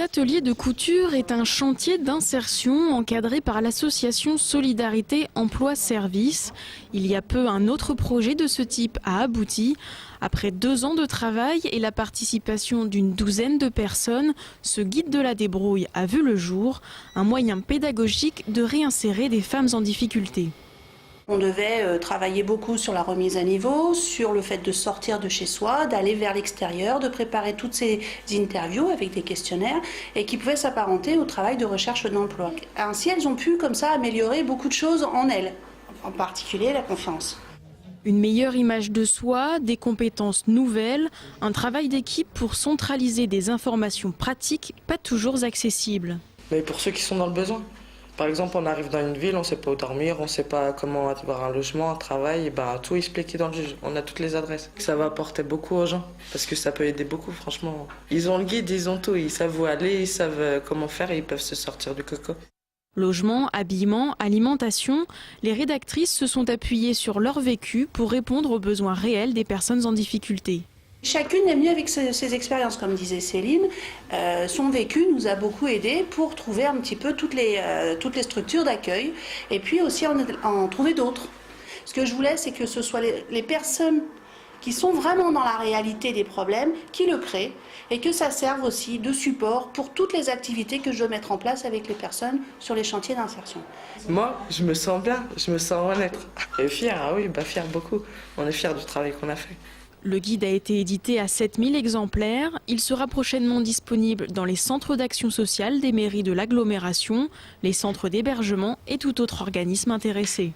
Cet atelier de couture est un chantier d'insertion encadré par l'association Solidarité Emploi Service. Il y a peu, un autre projet de ce type a abouti. Après 2 ans de travail et la participation d'une douzaine de personnes, ce guide de la débrouille a vu le jour, un moyen pédagogique de réinsérer des femmes en difficulté. On devait travailler beaucoup sur la remise à niveau, sur le fait de sortir de chez soi, d'aller vers l'extérieur, de préparer toutes ces interviews avec des questionnaires et qui pouvaient s'apparenter au travail de recherche d'emploi. Ainsi, elles ont pu comme ça améliorer beaucoup de choses en elles, en particulier la confiance. Une meilleure image de soi, des compétences nouvelles, un travail d'équipe pour centraliser des informations pratiques pas toujours accessibles. Mais pour ceux qui sont dans le besoin. Par exemple, on arrive dans une ville, on ne sait pas où dormir, on ne sait pas comment avoir un logement, un travail, et tout expliqué dans le juge. On a toutes les adresses. Ça va apporter beaucoup aux gens, parce que ça peut aider beaucoup, franchement. Ils ont le guide, ils ont tout, ils savent où aller, ils savent comment faire et ils peuvent se sortir du coco. Logement, habillement, alimentation, les rédactrices se sont appuyées sur leur vécu pour répondre aux besoins réels des personnes en difficulté. Chacune est venue avec ses expériences, comme disait Céline. Son vécu nous a beaucoup aidé pour trouver un petit peu toutes les structures d'accueil et puis aussi en trouver d'autres. Ce que je voulais, c'est que ce soit les personnes qui sont vraiment dans la réalité des problèmes qui le créent et que ça serve aussi de support pour toutes les activités que je dois mettre en place avec les personnes sur les chantiers d'insertion. Moi, je me sens bien, je me sens honnête. Et fière, ah oui, fière beaucoup. On est fiers du travail qu'on a fait. Le guide a été édité à 7000 exemplaires. Il sera prochainement disponible dans les centres d'action sociale des mairies de l'agglomération, les centres d'hébergement et tout autre organisme intéressé.